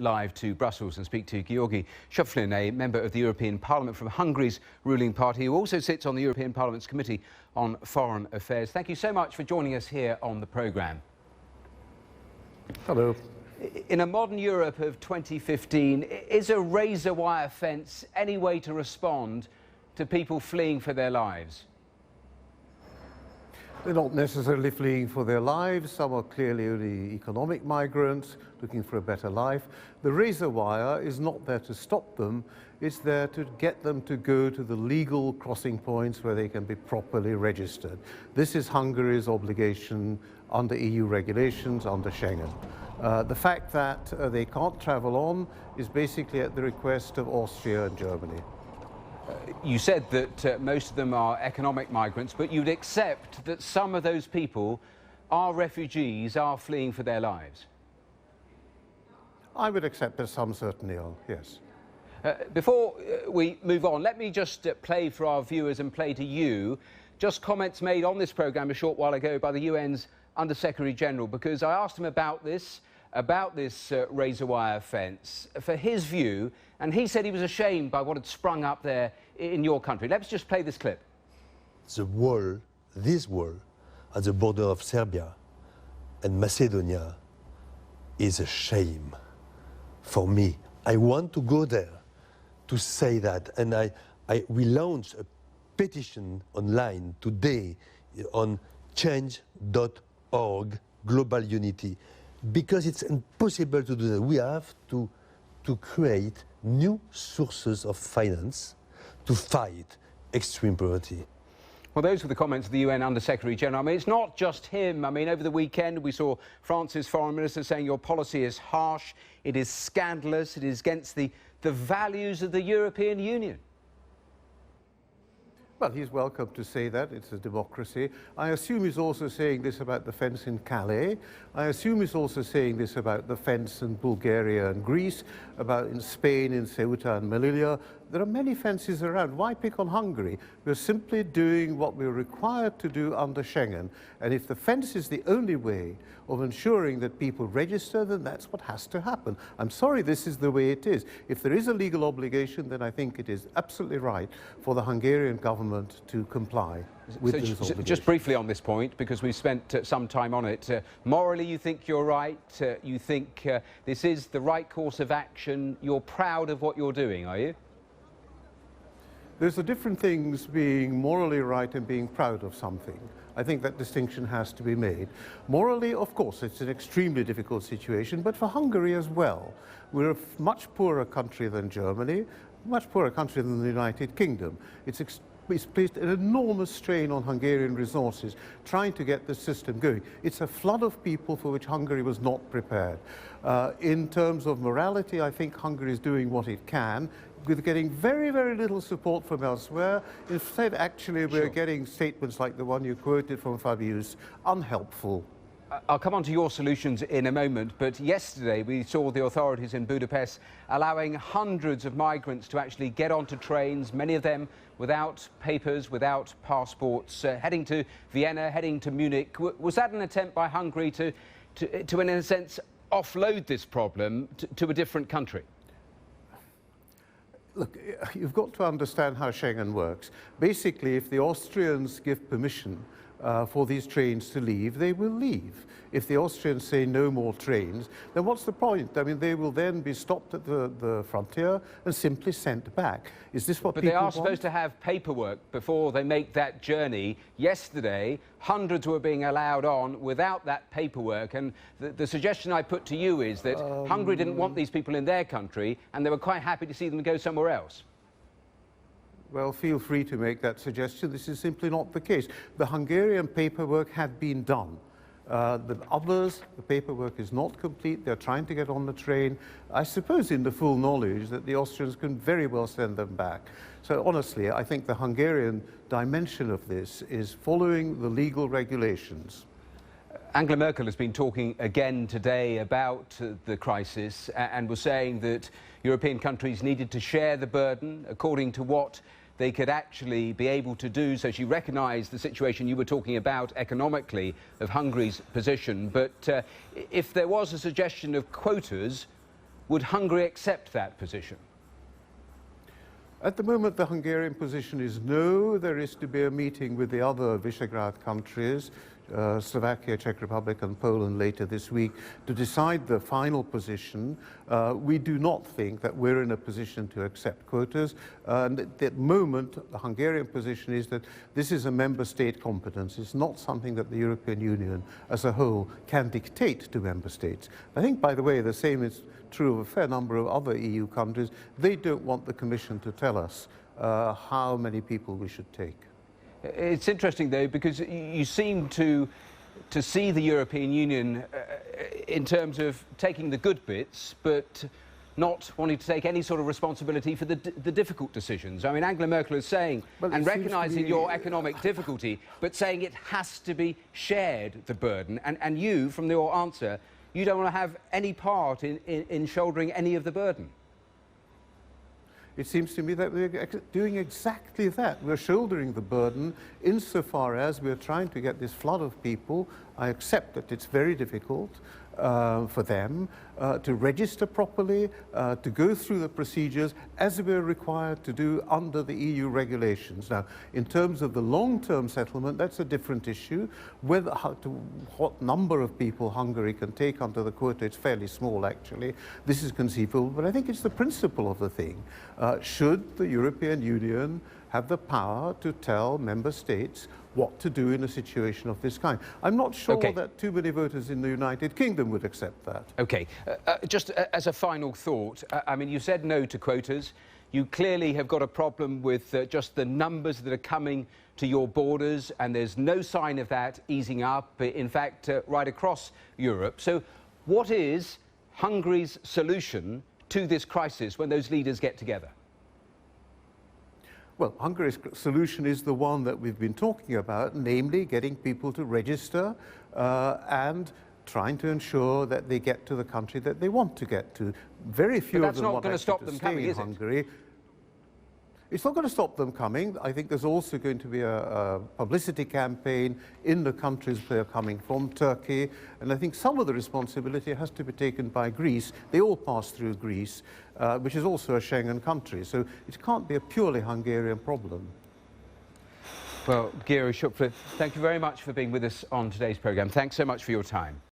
live to Brussels and speak to György Schöpflin, a member of the European Parliament from Hungary's ruling party, who also sits on the European Parliament's Committee on Foreign Affairs. Thank you so much for joining us here on the programme. Hello. In a modern Europe of 2015, is a razor wire fence any way to respond to people fleeing for their lives? They're not necessarily fleeing for their lives. Some are clearly only economic migrants looking for a better life. The razor wire is not there to stop them. It's there to get them to go to the legal crossing points where they can be properly registered. This is Hungary's obligation under EU regulations, under Schengen. The fact that they can't travel on is basically at the request of Austria and Germany. You said that most of them are economic migrants, but you'd accept that some of those people are refugees, are fleeing for their lives? I would accept that some certainly are, yes. Before we move on, let me just play for our viewers and play to you just comments made on this programme a short while ago by the UN's Under-Secretary General, because I asked him about this razor wire fence for his view, and he said he was ashamed by what had sprung up there in your country. Let's just play this clip. The wall, this wall, at the border of Serbia and Macedonia is a shame for me. I want to go there to say that, and we launched a petition online today on change.org, global unity, because it's impossible to do that. We have to create new sources of finance to fight extreme poverty. Well, those were the comments of the UN Under-Secretary General. I mean, it's not just him. I mean, over the weekend, we saw France's foreign minister saying your policy is harsh, it is scandalous, it is against the values of the European Union. Well, he's welcome to say that. It's a democracy. I assume he's also saying this about the fence in Calais. I assume he's also saying this about the fence in Bulgaria and Greece, about in Spain, in Ceuta and Melilla. There are many fences around. Why pick on Hungary? We're simply doing what we're required to do under Schengen. And if the fence is the only way of ensuring that people register, then that's what has to happen. I'm sorry, this is the way it is. If there is a legal obligation, then I think it is absolutely right for the Hungarian government to comply with those obligations. Just briefly on this point, because we've spent some time on it, morally you think you're right, you think this is the right course of action, you're proud of what you're doing, are you? There's a different things being morally right and being proud of something. I think that distinction has to be made. Morally, of course, it's an extremely difficult situation, but for Hungary as well. We're a much poorer country than Germany, much poorer country than the United Kingdom. It's placed an enormous strain on Hungarian resources trying to get the system going. It's a flood of people for which Hungary was not prepared. In terms of morality, I think Hungary is doing what it can, with getting very, very little support from elsewhere. Instead, actually, we're getting statements like the one you quoted from Fabius, unhelpful. I'll come on to your solutions in a moment, but yesterday we saw the authorities in Budapest allowing hundreds of migrants to actually get onto trains, many of them without papers, without passports, heading to Vienna, heading to Munich. Was that an attempt by Hungary to in a sense, offload this problem to a different country? Look, you've got to understand how Schengen works. Basically, if the Austrians give permission for these trains to leave, they will leave. If the Austrians say no more trains, then what's the point? I mean, they will then be stopped at the frontier and simply sent back. Is this what people want? But they are supposed to have paperwork before they make that journey. Yesterday, hundreds were being allowed on without that paperwork, and the suggestion I put to you is that Hungary didn't want these people in their country, and they were quite happy to see them go somewhere else. Well, feel free to make that suggestion. This is simply not the case. The Hungarian paperwork had been done. The others, the paperwork is not complete. They're trying to get on the train, I suppose in the full knowledge that the Austrians can very well send them back. So honestly, I think the Hungarian dimension of this is following the legal regulations. Angela Merkel has been talking again today about the crisis and was saying that European countries needed to share the burden according to what they could actually be able to do. So she recognised the situation you were talking about economically of Hungary's position. But if there was a suggestion of quotas, Would Hungary accept that position? At the moment, the Hungarian position is no. There is to be a meeting with the other Visegrad countries, Slovakia, Czech Republic and Poland later this week, to decide the final position. We do not think that we're in a position to accept quotas. And at the moment, the Hungarian position is that this is a member state competence. It's not something that the European Union as a whole can dictate to member states. I think, by the way, the same is true of a fair number of other EU countries. They don't want the Commission to tell us how many people we should take. It's interesting, though, because you seem to see the European Union in terms of taking the good bits, but not wanting to take any sort of responsibility for the difficult decisions. I mean, Angela Merkel is saying, well, and recognising your economic difficulty, but saying it has to be shared, the burden. And you, from your answer, you don't want to have any part in shouldering any of the burden. It seems to me that we're doing exactly that. We're shouldering the burden insofar as we're trying to get this flood of people. I accept that it's very difficult for them to register properly, to go through the procedures as we're required to do under the EU regulations. Now, in terms of the long-term settlement, that's a different issue. What number of people Hungary can take under the quota, it's fairly small actually. This is conceivable, but I think it's the principle of the thing. Should the European Union have the power to tell member states what to do in a situation of this kind? I'm not sure that too many voters in the United Kingdom would accept that. OK. Just as a final thought, I mean, you said no to quotas. You clearly have got a problem with just the numbers that are coming to your borders, and there's no sign of that easing up, in fact, right across Europe. So what is Hungary's solution to this crisis when those leaders get together? Well, Hungary's solution is the one that we've been talking about, namely getting people to register and trying to ensure that they get to the country that they want to get to. Very few of them want to stay in Hungary. It's not going to stop them coming. I think there's also going to be a publicity campaign in the countries they're coming from, Turkey, and I think some of the responsibility has to be taken by Greece. They all pass through Greece, which is also a Schengen country, so it can't be a purely Hungarian problem. Well, György Schöpflin, thank you very much for being with us on today's programme. Thanks so much for your time.